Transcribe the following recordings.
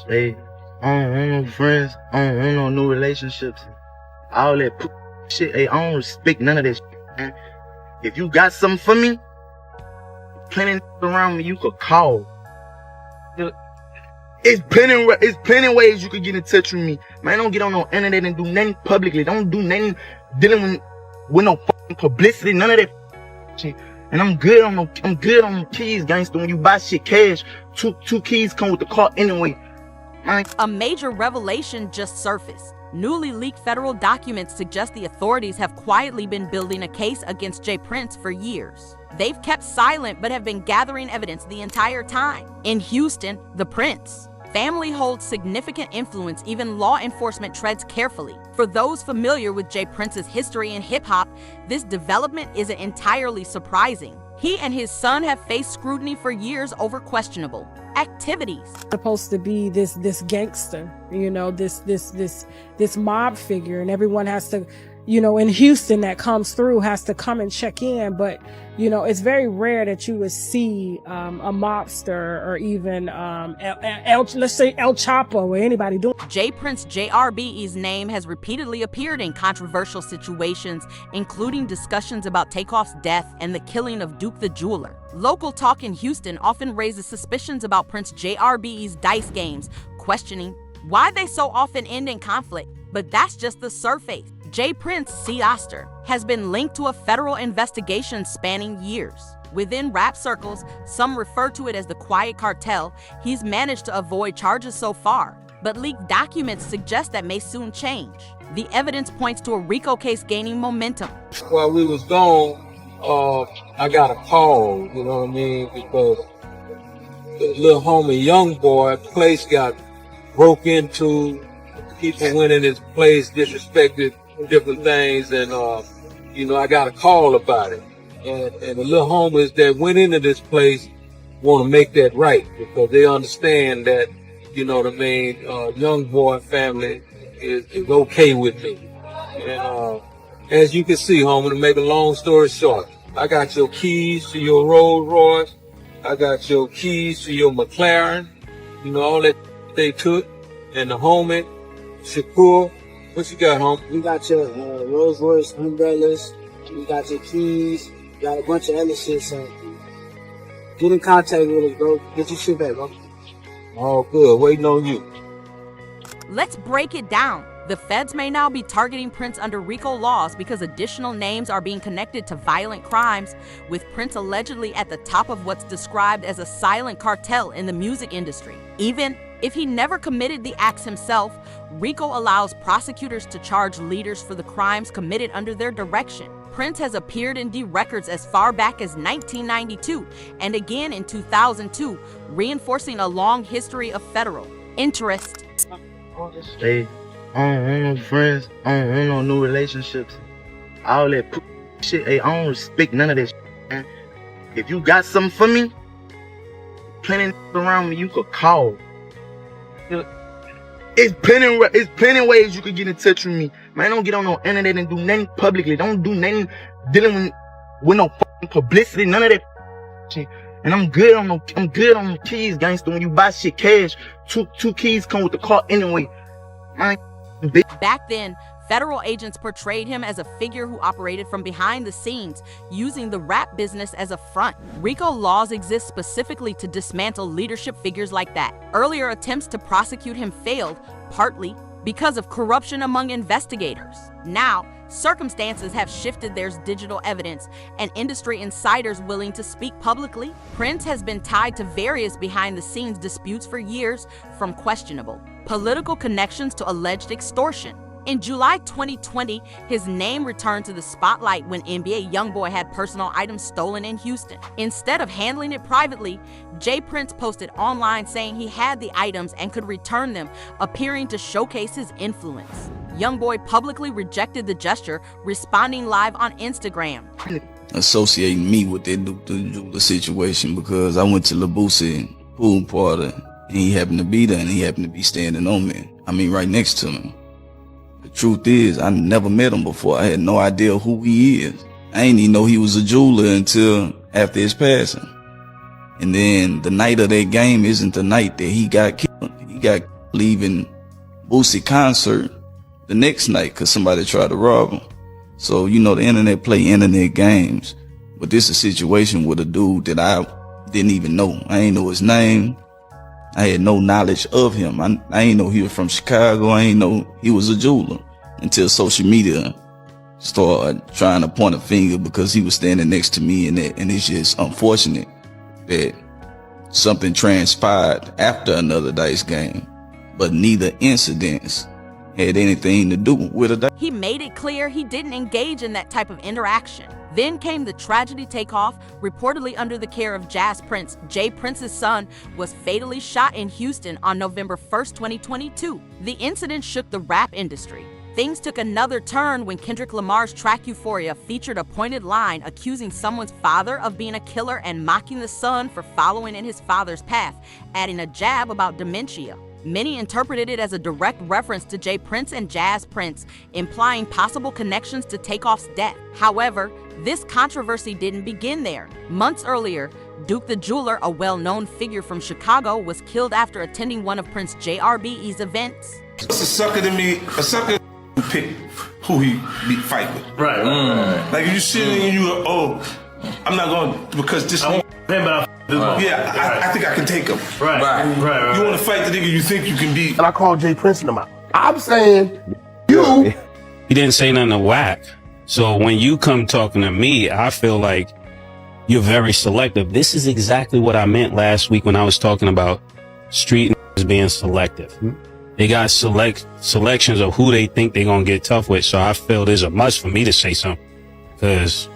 Hey, I don't want no friends. I don't want no new relationships. All that shit. Hey, I don't respect none of that shit, man. If you got something for me, plenty around me you could call. It's plenty ways you could get in touch with me. Man, don't get on no internet and do nothing publicly. Don't do nothing dealing with no fucking publicity. None of that shit. And I'm good on the keys, gangster. When you buy shit cash, two keys come with the car anyway. Man. A major revelation just surfaced. Newly leaked federal documents suggest the authorities have quietly been building a case against J. Prince for years. They've kept silent but have been gathering evidence the entire time. In Houston, the Prince family holds significant influence. Even law enforcement treads carefully. For those familiar with J. Prince's history in hip-hop, this development isn't entirely surprising. He and his son have faced scrutiny for years over questionable activities. Supposed to be this gangster, you know, this mob figure, and everyone has to, you know, in Houston that comes through has to come and check in. But you know, it's very rare that you would see a mobster or even let's say El Chapo or anybody doing. J. Prince JRBE's name has repeatedly appeared in controversial situations, including discussions about Takeoff's death and the killing of Duke the Jeweler. Local talk in Houston often raises suspicions about Prince JRBE's dice games, questioning why they so often end in conflict. But that's just the surface. J. Prince C. Oster has been linked to a federal investigation spanning years. Within rap circles, some refer to it as the Quiet Cartel. He's managed to avoid charges so far, but leaked documents suggest that may soon change. The evidence points to a RICO case gaining momentum. While we was gone, I got a call, you know what I mean, because the little homie young boy place got broke into. People went in his place, disrespected different things, and you know, I got a call about it. And the little homies that went into this place want to make that right, because they understand that, you know what I mean, young boy family is okay with me. And as you can see, homie, to make a long story short, I got your keys to your Rolls Royce, I got your keys to your McLaren, you know, all that they took, and the homie Shakur, what you got, home? We got your Rolls Royce umbrellas. We got your keys. We got a bunch of other shit. So get in contact with us, bro. Get your shit back, bro. All good. Waiting on you. Let's break it down. The feds may now be targeting Prince under RICO laws because additional names are being connected to violent crimes, with Prince allegedly at the top of what's described as a silent cartel in the music industry. Even if he never committed the acts himself, RICO allows prosecutors to charge leaders for the crimes committed under their direction. Prince has appeared in D records as far back as 1992 and again in 2002, reinforcing a long history of federal interest. Hey, I don't want no friends. I don't want no new relationships. All that shit. Hey, I don't respect none of that shit, man. If you got something for me, plenty around me you could call. It's plenty ways you could get in touch with me. Man, don't get on no internet and do nothing publicly. Don't do nothing dealing with no fucking publicity. None of that shit. And I'm good on the keys, gangster. When you buy shit cash, two keys come with the car anyway. Man, back then, federal agents portrayed him as a figure who operated from behind the scenes, using the rap business as a front. RICO laws exist specifically to dismantle leadership figures like that. Earlier attempts to prosecute him failed, partly because of corruption among investigators. Now, circumstances have shifted. There's digital evidence and industry insiders willing to speak publicly. Prince has been tied to various behind-the-scenes disputes for years, from questionable political connections to alleged extortion. In July 2020, his name returned to the spotlight when NBA YoungBoy had personal items stolen in Houston. Instead of handling it privately, J. Prince posted online saying he had the items and could return them, appearing to showcase his influence. YoungBoy publicly rejected the gesture, responding live on Instagram. Associating me with the situation because I went to Boosie pool party and he happened to be there and he happened to be standing on me. I mean, right next to me. The truth is, I never met him before. I had no idea who he is. I didn't even know he was a jeweler until after his passing. And then the night of that game isn't the night that he got killed. He got leaving Boosie concert the next night because somebody tried to rob him. So, you know, the internet play internet games. But this is a situation with a dude that I didn't even know. I ain't know his name. I had no knowledge of him. I ain't know he was from Chicago. I ain't know he was a jeweler until social media started trying to point a finger because he was standing next to me, and it's just unfortunate that something transpired after another dice game, but neither incidents had anything to do with a dice. He made it clear he didn't engage in that type of interaction. Then came the tragedy. Takeoff, reportedly under the care of Jazz Prince. Jay Prince's son was fatally shot in Houston on November 1st, 2022. The incident shook the rap industry. Things took another turn when Kendrick Lamar's track Euphoria featured a pointed line accusing someone's father of being a killer and mocking the son for following in his father's path, adding a jab about dementia. Many interpreted it as a direct reference to Jay Prince and Jazz Prince, implying possible connections to Takeoff's death. However, this controversy didn't begin there. Months earlier, Duke the Jeweler, a well-known figure from Chicago, was killed after attending one of Prince JRBE's events. It's a sucker to me, a sucker who pick who he be fight with. Right. Like if you sitting and you go, oh, I'm not going because this. I think I can take him. Right. You want to fight the nigga you think you can beat. And I called Jay Prince in them out. I'm saying you. He didn't say nothing to whack. So when you come talking to me, I feel like you're very selective. This is exactly what I meant last week when I was talking about street being selective. They got selections of who they think they're gonna get tough with. So I feel there's a must for me to say something, because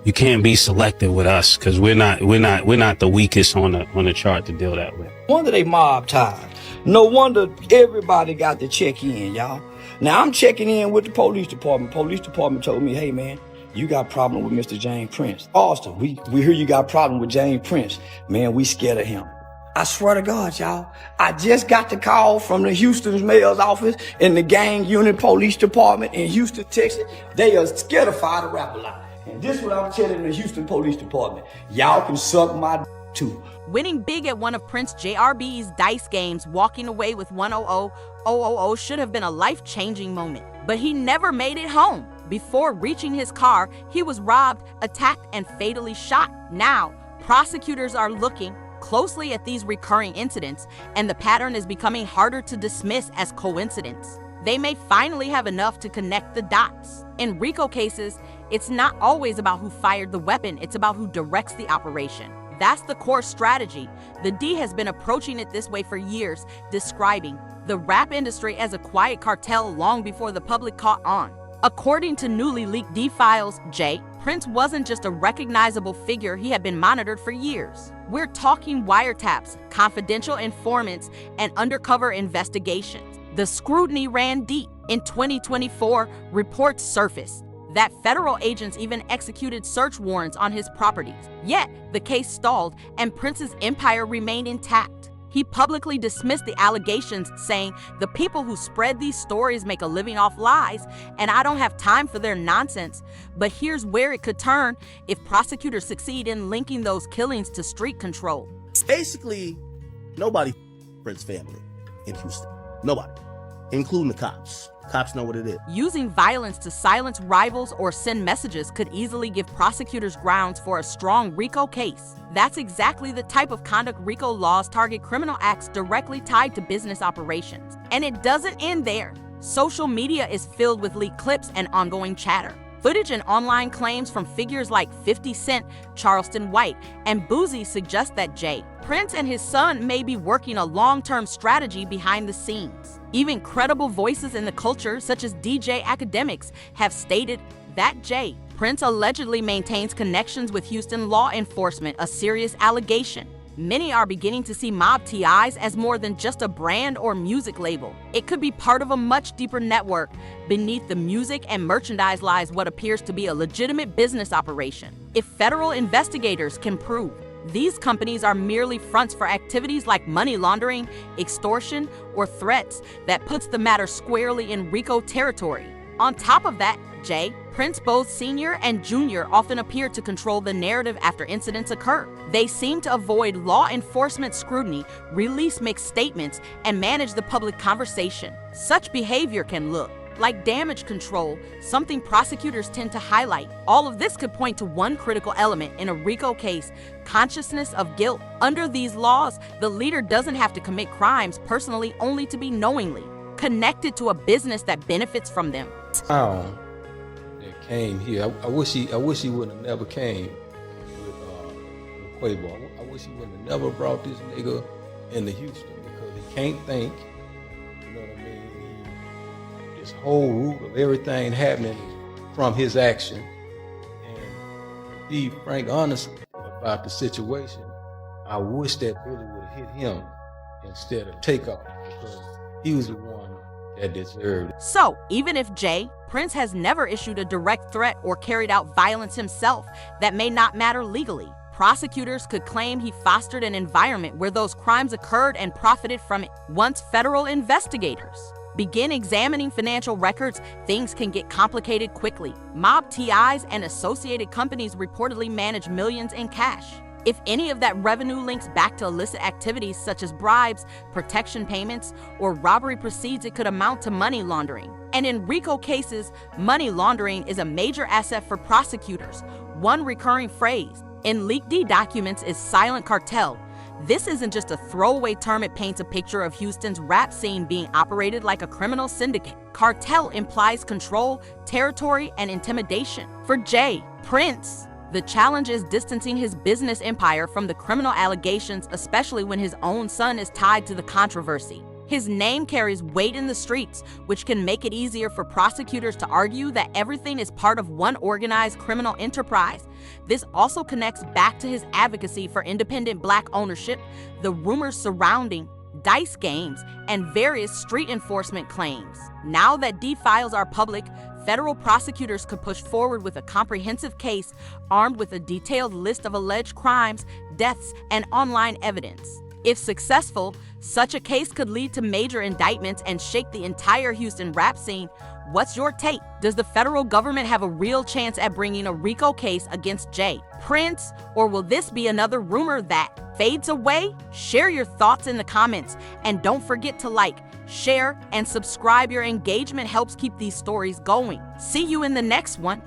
you can't be selective with us, because we're not the weakest on the chart to deal that with. No wonder they mob tied. No wonder everybody got to check in, y'all. Now I'm checking in with the police department. Police department told me, hey man, you got a problem with Mr. James Prince. Austin, we hear you got a problem with James Prince. Man, we scared of him. I swear to God, y'all, I just got the call from the Houston's mayor's office and the gang unit police department in Houston, Texas. They are scared of fire to rap a lot. And this is what I'm telling the Houston Police Department. Y'all can suck my too. Winning big at one of Prince JRB's dice games, walking away with 100,000 should have been a life-changing moment. But he never made it home. Before reaching his car, he was robbed, attacked, and fatally shot. Now, prosecutors are looking closely at these recurring incidents, and the pattern is becoming harder to dismiss as coincidence. They may finally have enough to connect the dots. In RICO cases, it's not always about who fired the weapon, it's about who directs the operation. That's the core strategy. The D has been approaching it this way for years, describing the rap industry as a quiet cartel long before the public caught on. According to newly leaked D files, Prince wasn't just a recognizable figure, he had been monitored for years. We're talking wiretaps, confidential informants, and undercover investigations. The scrutiny ran deep. In 2024, reports surfaced that federal agents even executed search warrants on his properties. Yet, the case stalled and Prince's empire remained intact. He publicly dismissed the allegations, saying, "The people who spread these stories make a living off lies, and I don't have time for their nonsense." But here's where it could turn if prosecutors succeed in linking those killings to street control. Basically, nobody Prince family in Houston. Nobody, including the cops. Cops know what it is. Using violence to silence rivals or send messages could easily give prosecutors grounds for a strong RICO case. That's exactly the type of conduct RICO laws target criminal acts directly tied to business operations. And it doesn't end there. Social media is filled with leaked clips and ongoing chatter. Footage and online claims from figures like 50 Cent, Charleston White, and Boosie suggest that Prince and his son may be working a long-term strategy behind the scenes. Even credible voices in the culture, such as DJ Academics, have stated that Prince allegedly maintains connections with Houston law enforcement, a serious allegation. Many are beginning to see Mob TIs as more than just a brand or music label. It could be part of a much deeper network. Beneath the music and merchandise lies what appears to be a legitimate business operation. If federal investigators can prove these companies are merely fronts for activities like money laundering, extortion, or threats, that puts the matter squarely in RICO territory. On top of that, Prince both Sr. and Jr. often appear to control the narrative after incidents occur. They seem to avoid law enforcement scrutiny, release mixed statements, and manage the public conversation. Such behavior can look like damage control, something prosecutors tend to highlight. All of this could point to one critical element in a RICO case: consciousness of guilt. Under these laws, the leader doesn't have to commit crimes personally, only to be knowingly connected to a business that benefits from them. That came here. I wish he wouldn't have never came with Quavo. I wish he wouldn't have never brought this nigga into Houston, because he can't think. You know what I mean? This whole root of everything happening is from his action. And to be frank, honest about the situation, I wish that bullet would have hit him instead of Takeoff, because he was the one that deserved it. So, even if Prince has never issued a direct threat or carried out violence himself, that may not matter legally. Prosecutors could claim he fostered an environment where those crimes occurred and profited from it. Once federal investigators begin examining financial records, things can get complicated quickly. Mob TIs and associated companies reportedly manage millions in cash. If any of that revenue links back to illicit activities such as bribes, protection payments, or robbery proceeds, it could amount to money laundering. And in RICO cases, money laundering is a major asset for prosecutors. One recurring phrase in lled documents is silent cartel. This isn't just a throwaway term, it paints a picture of Houston's rap scene being operated like a criminal syndicate. Cartel implies control, territory, and intimidation. For Prince, the challenge is distancing his business empire from the criminal allegations, especially when his own son is tied to the controversy. His name carries weight in the streets, which can make it easier for prosecutors to argue that everything is part of one organized criminal enterprise. This also connects back to his advocacy for independent Black ownership, the rumors surrounding dice games, and various street enforcement claims. Now that files are public, federal prosecutors could push forward with a comprehensive case armed with a detailed list of alleged crimes, deaths, and online evidence. If successful, such a case could lead to major indictments and shake the entire Houston rap scene. What's your take? Does the federal government have a real chance at bringing a RICO case against Prince, or will this be another rumor that fades away? Share your thoughts in the comments, and don't forget to like, share, and subscribe. Your engagement helps keep these stories going. See you in the next one.